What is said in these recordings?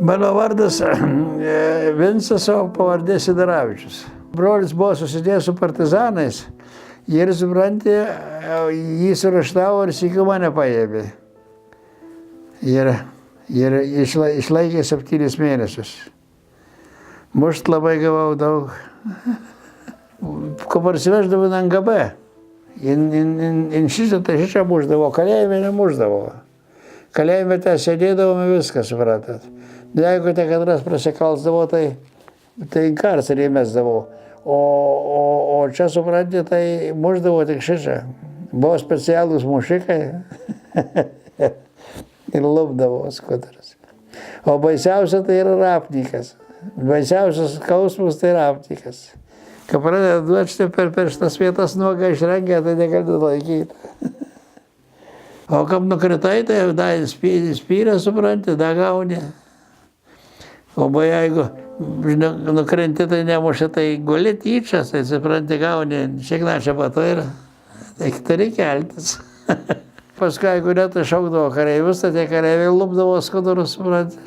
Mano vardas Vincas, o pavardė Sidaravičius. Brolis buvo susidėjęs su partizanais ir, supranti, jį suraštavo ir sykiu mane paėmė. Ir išlaikė 7 mėnesius. Mušt labai gavau daug. Ko parsiveždavo į NGB. In šitą tai šičia muždavo, kalėjime nemuždavo. Kalėjime ten sėdėdavome viską, supratat. Jeigu te kadras prasikalsdavo, tai karcerį mesdavo. O čia, supranti, tai muždavo tik šičia. Buvo specialūs mušikai ir lupdavo skuteris. O baisiausia tai yra rapnikas. Baisiausias skausmas tai rapnikas. Kai pradeda duoti per šitas vietas nuogą išrengę, tai negali laikyti. O kam nukritai, tai spyrė, supranti, da gauni. O jeigu nukrenti, tai nemušė, tai guli tyčias, tai supranti, gauni šiknačią patą tai turi keltis. Paskui, jeigu ne, tai šaukdavo kareivius, tai tie kareiviai lupdavo skudurus, supranti.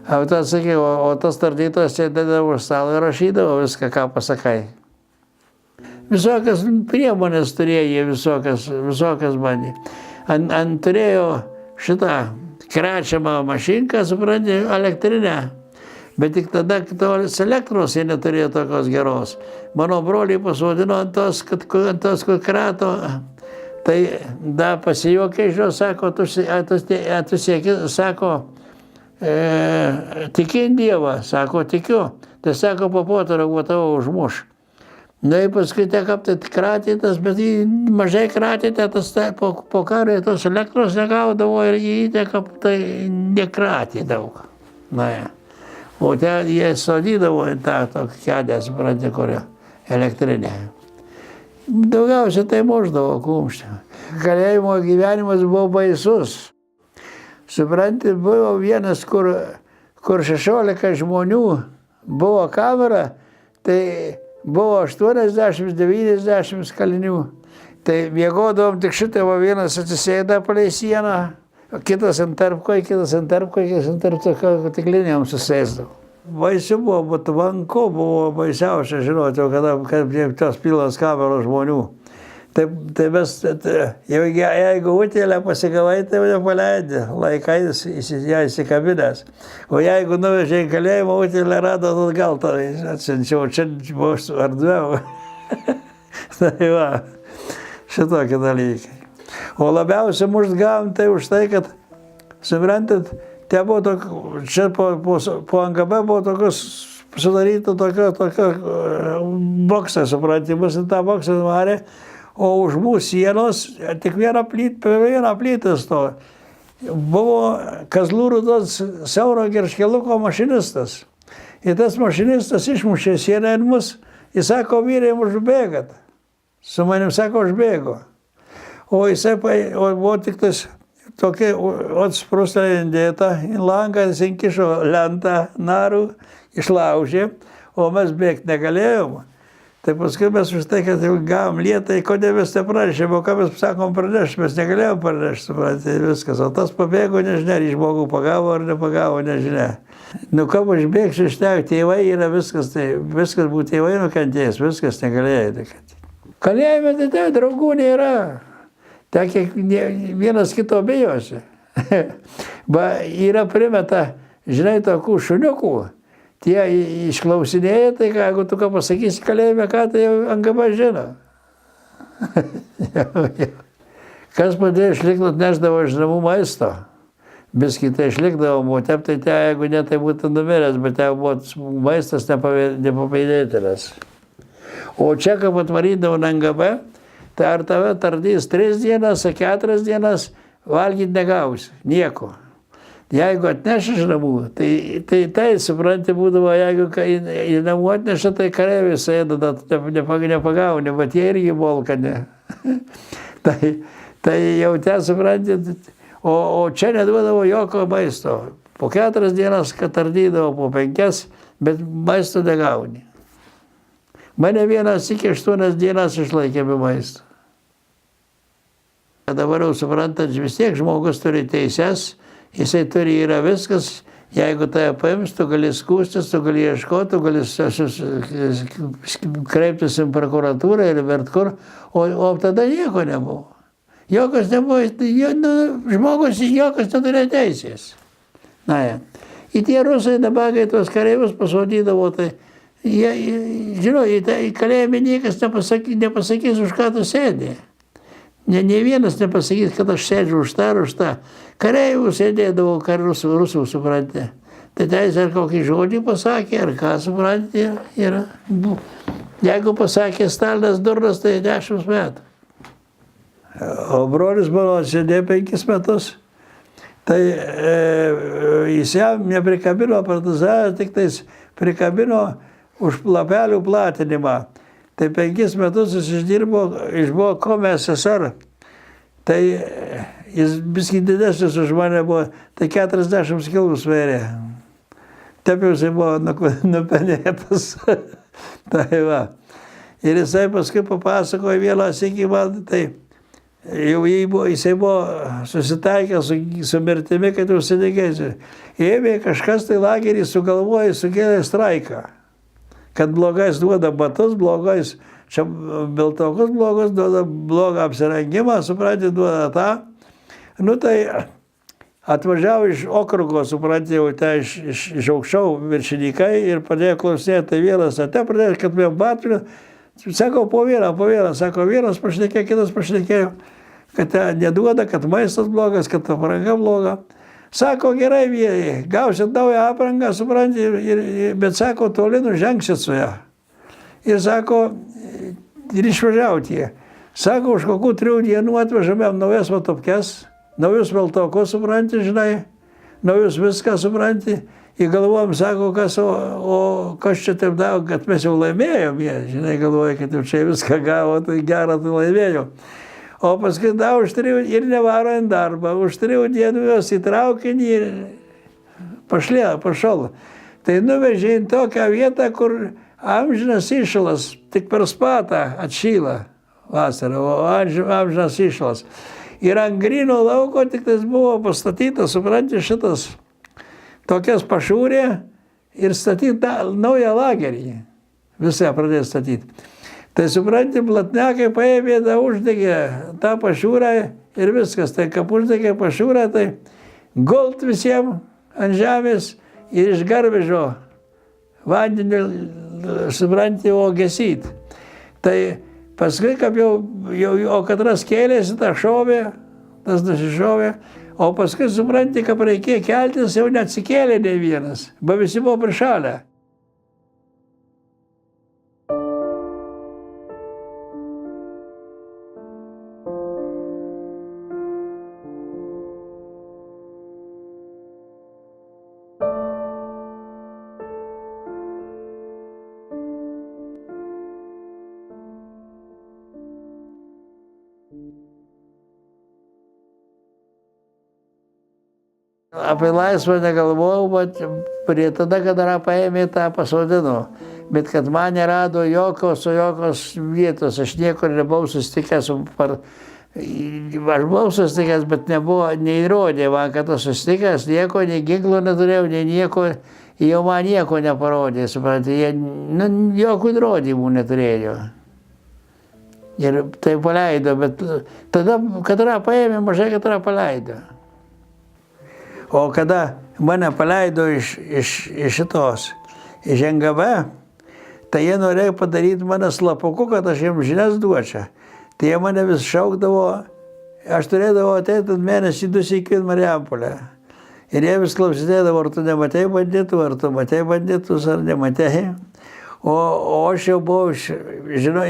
O tas, sakai, o tas tardytojas sėdėdavo už stalo ir rašydavo viską, ką pasakai. Visokias priemonės turėjo, visokias bandė. Turėjo šitą krečiamą mašinką, supranti, elektrinę. Bet tik tada, kai tos elektros jie neturėjo tokios geros. Mano broliai pasodino ant tos, kur krato. Tai da pasijuokė iš jo, sako, tu sieki, sako, tiki Dievą, sako, tikiu. Tai sako, papotarą, tavo užmuš. Na ir paskui teka, tai kratytas, bet jį mažai kratytė, tas po karo tos elektros negaudavo ir jį teka, tai nekratė daug. Na, ja. O ten jie sodydavo į tą tokį kėdę, supranti, kurio elektrinė. Daugiausia tai muždavo kumštį. Kalėjimo gyvenimas buvo baisus. Supranti, buvo vienas, kur 16 žmonių buvo kamera, tai buvo 80-90 kalinių. Tai miegodavom tik šitą, vienas atsisėda palei sieną, kitas ant tarpko, kitas ant tarpko, tik linijom susėsdavo. Baisu buvo, bet vanku buvo baisiausia žinoti, kad tos pilos kameros žmonių. Tai mes, jeigu utėlę pasigavai, tai mane paleidė, laikais ją įsikabinęs. O jeigu nuvežė į kalėjimą, utėlę rado, gal tai atsinčiau, čia buvo ardvėjau. Tai va, šitokie dalykai. O labiausiai mušt gavom tai už tai, kad, suprantat, čia po NGB buvo tokios sudaryta tokia boksą, suprantimus, į tą boksą varė. O už mūsų sienos tik vieną plytą stovi. Buvo Kazlų Rūdos siauro gerškeluko mašinistas. Ir tas mašinistas išmušė sieną ir mus, jis sako, vyrai, užbėgat. Su manim sako, užbėgo. O jisai, buvo tik tas tokia atsprūsta indėta, į langą jis įkišo lentą narų, išlaužė, o mes bėgti negalėjom. Tai paskui mes už tai, kad gavom lietą, kodėl mes nepranešėm, o ką mes sakom pranešti, mes negalėjom pranešti, suprantate, viskas. O tas pabėgo, nežinia, ar žmogų pagavo ar nepagavo, nežinia. Nu, kam aš bėgsiu iš ten, tėvai yra viskas, tai viskas buvo tėvai nukentėjęs, viskas negalėjo. Kalėjime tai draugų nėra. Ten vienas kito bijosi. Yra primeta, žinai, tokių šuniukų. Tie išklausinėja, tai jeigu tu ką pasakysi kalėjime, ką tai jau NGB žino. Kas padėjo išlikti, atnešdavo iš namų maisto. Biskį tai išlikdavo, o tep tai jeigu ne, tai būtų numiręs, bet ten buvo maistas nepapaidėtinas. O čia, kaip atvarydavo NGB, tai ar tave tardys 3 dienas, 4 dienas, valgyti negausi, nieko. Jeigu atneši iš namų, tai supranti, būdavo, jeigu į namų atneša, tai kareiviai sėda, nepagauni, bet jie irgi bolka, ne. Tai jau ten, supranti, o čia neduodavo jokio maisto. Po 4 dienas, kad tardydavo, po 5, bet maisto negauni. Mane vienas iki 8 dienas išlaikė be maisto. Dabar jau suprantat, vis tiek žmogus turi teises, jisai turi yra viskas, Jeigu tai paims, tu gali skūstis, tu gali ieškoti, tu gali kreiptis į prokuratūrą ir bet kur, o tada nieko nebuvo. Jokas nebuvo, žmogus jokas neturėjo teisės. Na, ja. Į tie rusai nabagai tuos kareivius pasodydavo, tai jie, žinau, į kalėjimą niekas nepasakys, už ką tu sėdė. Ne vienas nepasakys, kad aš sėdžiu už tą ar už tą. Kareivių sėdėdavo rusų, suprantate. Tai teisė ar kokį žodį pasakė, ar ką, suprantate, yra. Jeigu pasakė Stalinas durnas, tai 10 metų. O brolis mano sėdėjo 5 metus. Tai jis jam neprikabino partizaną, tik tais prikabino už lapelių platinimą. Tai 5 metus jis išbuvo komisar. Tai jis biskį didesnis už mane buvo, tai 40 kilų svėrė. Taip jau jisai buvo nupenėtas. Tai va. Ir jisai paskui papasakojo vieną sykį man, tai jau jisai buvo susitaikęs su mirtimi, kad jau užsidegėsiu. Ėmė kažkas tai lagerį sugalvoja, sukėlė straiką. Kad blogais duoda batus, blogais, čia biltokus blogus, duoda blogą apsirengimą, suprantate, duoda tą. Nu tai atvažiavo iš okrugo, suprantate, jau tai iš aukščiau viršininkai ir pradėjo klausinėti, tai vienas ate pradėjo, kad vėl baturiu. Sako, po vieną, sako, vienas pašnekėjo, kitas pašnekėjo, kad neduoda, kad maistas blogas, kad apranga bloga. Sako, gerai, vyrai, gausit naują aprangą, suprantate, bet sako, toli nužengsit su ją. Ir sako, ir išvažiauti jie. Sako, už kokių 3 dienų atvežame naujas vatopkes, naujus veltokus, suprantate, žinai, naujus viską, suprantate. Ir galvojam, sako, o kas čia taip davo, kad mes jau laimėjom, jie, žinai, galvoja, kad jau čia viską gavo, tai gerą, tai laimėjom. O paskui dar už 3 ir nevaro į darbą, už 3 dienų jos įtraukinį ir pašal. Tai nuvežė į tokią vietą, kur amžinas įšalas, tik per spatą atšyla vasarą, o amžinas įšalas. Ir ant gryno lauko tik tas buvo pastatytas, suprantate, šitas tokias pašūrė ir statyti naują lagerį. Visą pradėjo statyti. Tai suprantate, blatnekai paėmė, uždegė tą pašiūrą ir viskas. Tai kaip uždegė pašiūrą, tai gult visiems ant žemės ir iš garvežio vandenį, suprantate, o gesyt. Tai paskui, kaip jau o katras kėlėsi, tas šovė, tas nusišovė, o paskui, suprantate, kaip reikėjo keltis, jau neatsikėlė nei vienas, bet visi buvo prišalę. Apie laisvę negalvojau, bet prie tada, kada paėmė tą pasodino. Bet kad man nerado jokios vietos, aš niekur nebuvau susitikęs. Aš buvau susitikęs, bet neįrodė man, kad aš susitikęs, nieko, nei ginklo neturėjau, nei nieko, jau man nieko neparodė, suprantate, jie jokių įrodymų neturėjo. Ir tai paleido, bet tada, kada paėmė, mažai kada paleido. O kada mane paleido iš šitos, iš NGB, tai jie norėjo padaryti mane slapuku, kad aš jiems žinias duočiau. Tai jie mane vis šaukdavo, aš turėdavau ateiti mėnesį 2 sykius į Marijampolę. Ir jie vis klausinėdavo, ar tu nematei banditų, ar tu matei banditus, ar nematei. O aš jau buvau, žinau,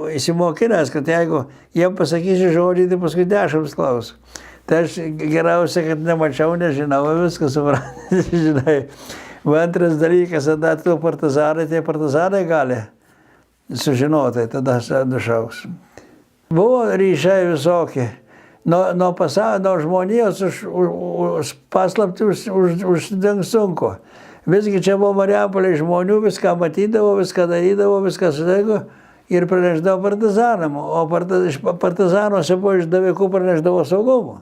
įsimokinęs, kad jeigu jiem pasakysiu žodį, tai paskui 10 klausiu. Tai aš geriausia, kad nemačiau, nežinau, viskas suprantate, žinai. Antras dalykas, tada tu partizanai, tai partizanai gali sužinoti, tada nušauks. Buvo ryšiai visokie. Nuo žmonijos už paslaptį užsidengt sunku. Visgi čia buvo Marijampolė žmonių, viską matydavo, viską darydavo, viską sudego ir praneždavo partizanam. O partizanuose buvo iš davikų praneždavo saugumo.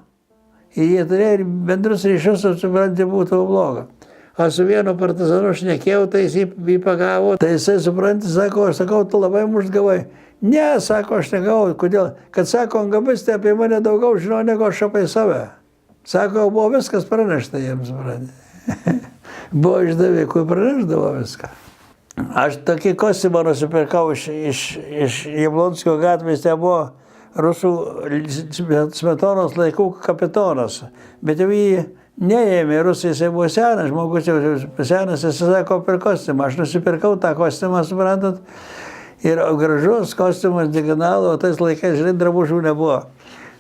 ir jie turėjo ir bendrus ryšius, supranti, būtų bloga. Aš su vienu partizanu šnekėjau, tai jį pagavo, tai jisai, supranti, sako, aš sakau, tu labai mušt gavai. Ne, sako, aš negavau, kodėl? Kad sako, angabistai apie mane daugiau žino, negu aš apie save. Sako, buvo viskas pranešta jiems, supranti. Buvo išdavikų, praneždavo viską. Aš tokį kostiumą nusipirkau iš Jablonskio gatvės, tai buvo rusų Smetonos laikų kapitonas, bet jau jį neėmė, rusai jisai buvo senas, žmogus jau senas, jis sako per kostiumą, aš nusipirkau tą kostiumą, suprantat, ir gražus kostiumas diagonalo, o tais laikais, žinai, drabužių nebuvo.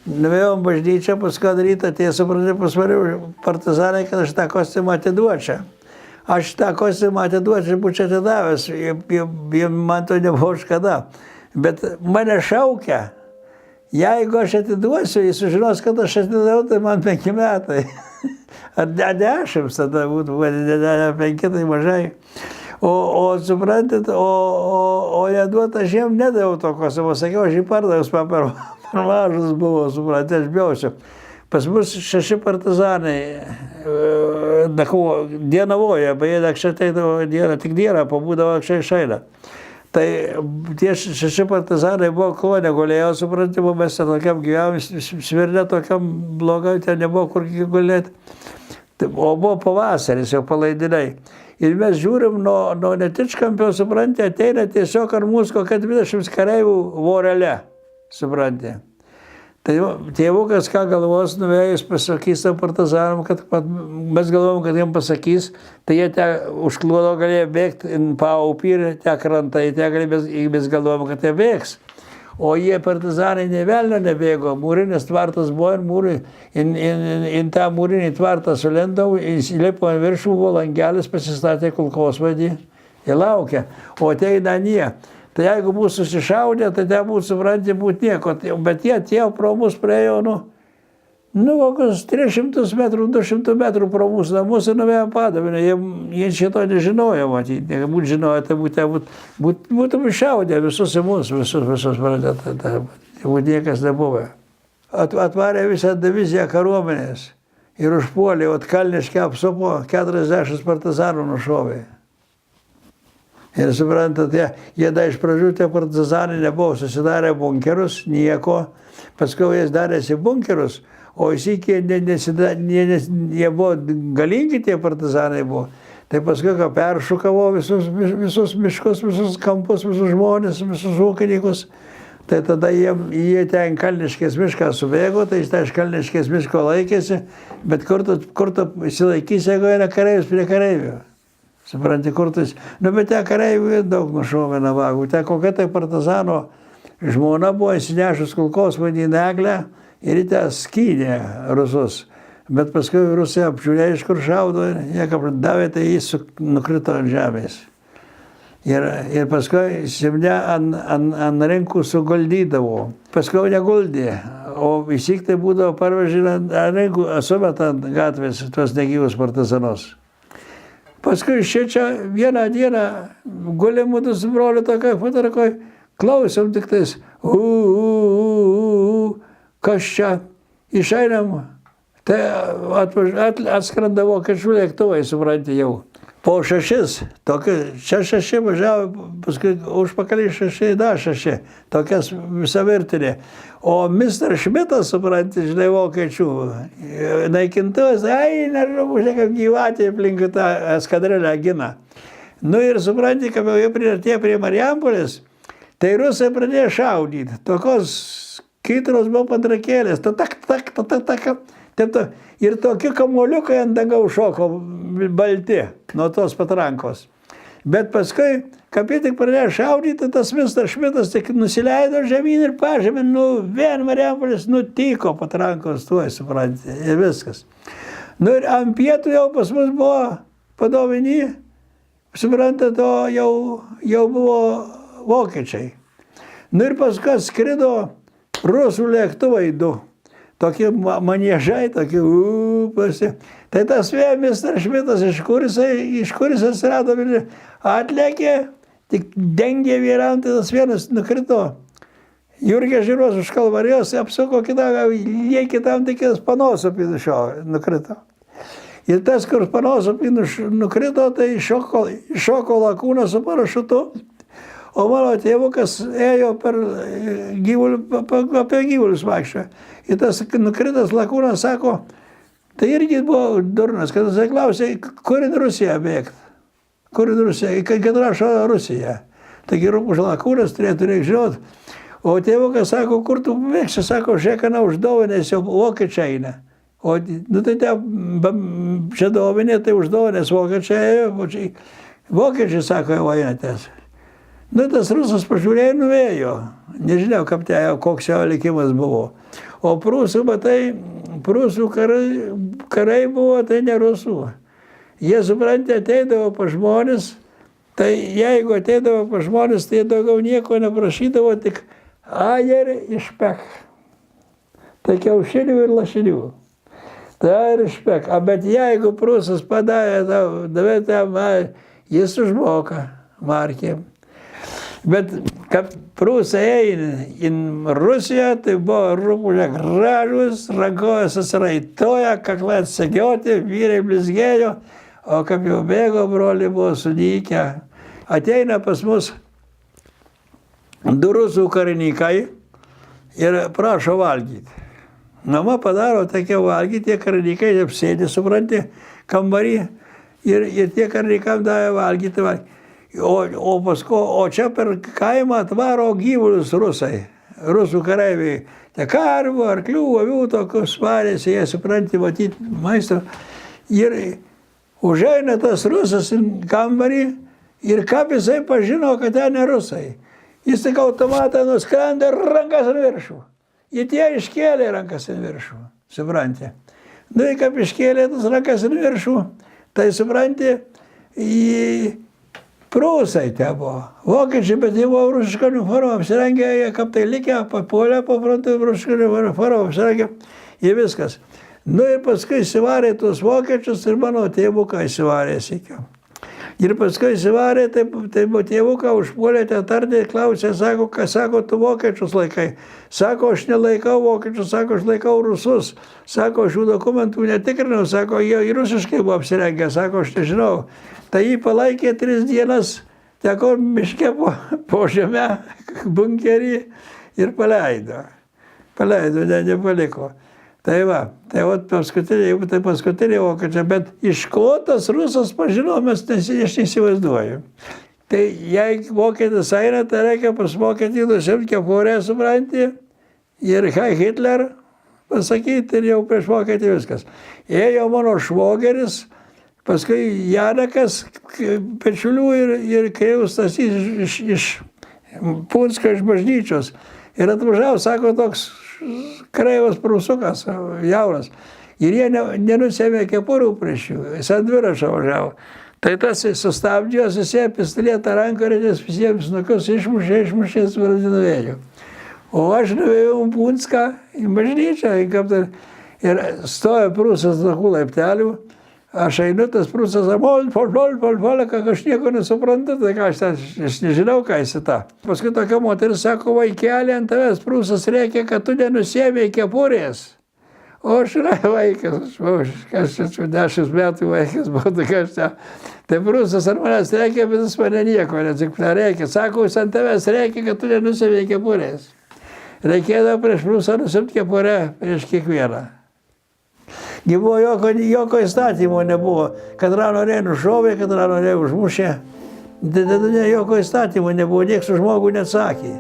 Nuvėjom bažnyčią, paskui rytą atėjo, suprantat, pasvariau partizanai, kad aš tą kostiumą atiduočiau. Aš tą kostiumą atiduočiau, būčiau atidavęs, man to nebuvo už kada. Bet mane šaukia, jeigu aš atiduosiu, jis sužinos, kad aš atidaviau, tai man 5 metai. Ar 10 tada būtų, 5 tai mažai. O suprantat, o neduot aš jiem nedaviau to kostiumo, sakiau, aš jį pardavęs, man per mažas buvo, suprantat, aš biausiu. Pas mus 6 partizanai dienavoja, beje, anksčiau ateidavo dieną, tik dieną, pabūdavo anksčiau išeina. Tai tie 6 partizanai buvo klone, gulėjo, suprantimo, mes ten tokiam gyvenom, svirne tokiam blogai, ten nebuvo kur gulėti. O buvo pavasaris, jau palaidiniai. Ir mes žiūrim nuo Netičkampio, supranti, ateina tiesiog ar mūsų kokia 20 kareivių vorele, supranti. Tai tėvukas, ką galvos, nuvėjus pasakys tam partizanam, kad mes galvom, kad jiems pasakys, tai jie užkluodo galėjo bėgti paupį ir te krantai, mes galvom, kad jie bėgs. O jie partizanai ne velnio nebėgo, mūrinis tvartas buvo ir mūrai, į tą mūrinį tvartą sulendau, įlipo ant viršų, buvo langelis, pasistatė kulkosvaidį ir laukia, o ateina nie. Tai jeigu mūsų susišaudė, tai ten būtų, supranti, būtų nieko. Bet jie atėjo pro mus, praėjo, kokius 300 metrų, 200 metrų pro mūsų namus ir nuvėjo padavinę. Jie šito nežinojo, matyti. Jeigu žinojo, tai būtų šaudę visus į mus, visus, tai niekas nebuvo. Atvarė visą diviziją kariuomenės ir užpuolė, Kalniškę apsupo, 40 partizanų nušovė. Ir suprantat, jie iš pradžių tie partizanai nebuvo, susidarė bunkerius, nieko, paskui jie darėsi bunkerius, o įsikė, jie buvo galingi tie partizanai buvo. Tai paskui peršukavo visus miškus, visus kampus, visus žmonės, visus ūkininkus. Tai tada jie ten Kalniškės mišką subėgo, tai jis iš Kalniškės miško laikėsi, bet kur tu įsilaikysi, jeigu yra kareivis prie kareivių. Supranti, kur tu... bet ten kareivių daug nušovė navagų. Ten kokia tai partizano žmona buvo įsinešus kulkosvaidį į eglę ir į tą skynė rusus. Bet paskui rusai apžiūrėjo, iš kur šaudo ir jie davė, tai jis nukrito ant žemės. Ir paskui simne ant rinkų suguldydavo. Paskui neguldė, o įsik tai būdavo parvežę ant rinkų, sumeta ant gatvės tuos negyvus partizanus. Paskui čia vieną dieną gulė mūsų su broliu tokioj fotorakoj, klausom tik tais, kas čia, išeinam, tai atskrenda vokiečių lėktuvai, supranti jau. Po 6, čia 6 važiavo, paskui užpakalį 6, dar 6, tokias visa virtinė. O Mr. Šmitas, supranti, žinai, vokiečių naikintuvas, nežinau, kaip gyvatė aplink tą eskadrilę gina. Ir supranti, kaip jau jie priartėjo prie Marijampolės, tai rusai pradėjo šaudyti. Tokios kitros buvo patrakėlės, ir tokie kamuoliukai ant dangaus šoko balti nuo tos patrankos. Bet paskui, kaip jie tik pradėjo šaudyti, tas Mr. Šmitas tik nusileido žemyn ir pažemė, vien Marijampolės nutiko patrankos tuoj, supranti, ir viskas. Ir ant pietų jau pas mus buvo padoviny, suprantat, jau buvo vokiečiai. Ir paskui skrido rusų lėktuvai 2. Tokie maniežai, tokie Tai tas Mr. Šmitas, iš kur jis atsirado, atlėkė, tik dengė vyram, tai tas vienas nukrito Jurgė žiūros už Kalvarijos, apsuko kitą, jie kitam tikės panosupį nukrito. Ir tas, kur panosupį nukrito, tai šoko lakūną su parašutu. O mano tėvukas ėjo per apie gyvulius vaikščio. Ir tas nukritas lakūnas sako, tai irgi buvo durnas, kad jisai klausė, kur į Rusiją bėgti. Kur į Rusiją, kad rašo Rusija. Taigi rūpužo lakūnas turėtų žinot. O tėvukas sako, kur tu bėgsi, sako, žiekana uždovanės, jau vokiečiai eina. O, nu tai čia dovanė, tai uždovanės vokiečiai ėjo, vokiečiai sako, jau einatės. Nu, tas rusas pažiūrėjo, nuvėjo. Nežinau, koks jo likimas buvo. O prūsų, matai, prūsų karai buvo, tai ne rusų. Jie, suprantate, ateidavo pa žmonės, tai jeigu ateidavo pa žmonės, tai daugiau nieko neprašydavo, tik ajer išpek. Tai kiaušinių ir lašinių. Tai ajer išpek. Bet jeigu prūsas davė tam, jis užmoka markėm. Bet kad prūsai eina į Rusiją, tai buvo rūpužė gražus, rankojas susiraitoja, kaklai atsegioti, vyrai blizgėjo, o kaip jau bėgo, broliai buvo sudykę. Ateina pas mus du rusų karininkai ir prašo valgyti. Mama padaro tokia valgyti, tie karininkai apsėdė, supranti, kambarį ir tie karininkam davė valgyti. O čia per kaimą atvaro gyvulius rusai, rusų kareiviai. Te karvių, arklių, avių tokius varėsi, jie supranti, matyti maistą. Ir užeina tas rusas į kambarį ir kaip jisai pažino, kad ten ne rusai. Jis tik automatą nuskrendė ir rankas ant viršų. Ir tie iškėlė rankas ant viršų, supranti. Nu, ir kaip iškėlė tas rankas ant viršų, tai supranti, prūsai te buvo. Vokiečiai, bet jie buvo rusišką uniformą apsirengę, jie kaip tai likę, papuolę po frontu, rusišką uniformą apsirengę, ir viskas. Nu ir paskui įsivarė tuos vokiečius ir mano tėvuką įsivarė sėkiu. Ir paskui įsivarė, tai tėvuką užpuolė, te tardė, klausė, sako, ką sako, tu vokiečius laikai. Sako, aš nelaikau vokiečius, sako, aš laikau rusus. Sako, aš jų dokumentų netikrinau, sako, jie ir rusiškai buvo apsirengę, sako, aš nežinau. Tai jį palaikė 3 dienas, teko miške po žemę, bunkerį ir paleido. Paleido, nepaliko. Tai va, tai paskutinė vokiečiai, bet iš ko tas rusas pažino, aš neįsivaizduoju. Tai jei vokietis eina, tai reikia pas vokietį nusimti kepurę, supranti, ir Heil Hitler pasakyti, ir jau prieš vokietį viskas. Ėjo mano švogeris, paskui Janekas, Pečiulių ir Kreivus Stasys iš Punsko, iš bažnyčios. Ir atvažiavo, sako, toks kreivas prūsukas, jaunas. Ir jie nenusėmė kepurių prieš jų, jis ant dviračio važiavo. Tai tas sustabdžio, susėjo pistolėtą ranką ir jis visiems nukius išmušė, nuvėjo. O aš nuvėjau Punską į bažnyčią, ir stojo prūsas tokių laiptelių. Aš einu, tas prūsas, kad aš nieko nesuprantu, tai ką aš nežinau, ką esi ta. Paskui tokia moteris sako, vaikelė, ant tavęs prūsas reikia, kad tu nenusėmėjai kepurės. O aš yra vaikas, aš 10 metų vaikas buvau, tai ką aš ten. Tai prūsas ant manęs reikia, bet jis mane nieko nereikia. Sako, jis ant tavęs reikia, kad tu nenusėmėjai kepurės. Reikėdavo prieš prūsą nusimti kepurę prieš kiekvieną. Buvo jokio įstatymo nebuvo, kad norėjo nušovė, kad norėjo užmušė. Jokio įstatymo nebuvo, nieks žmogų neatsakė.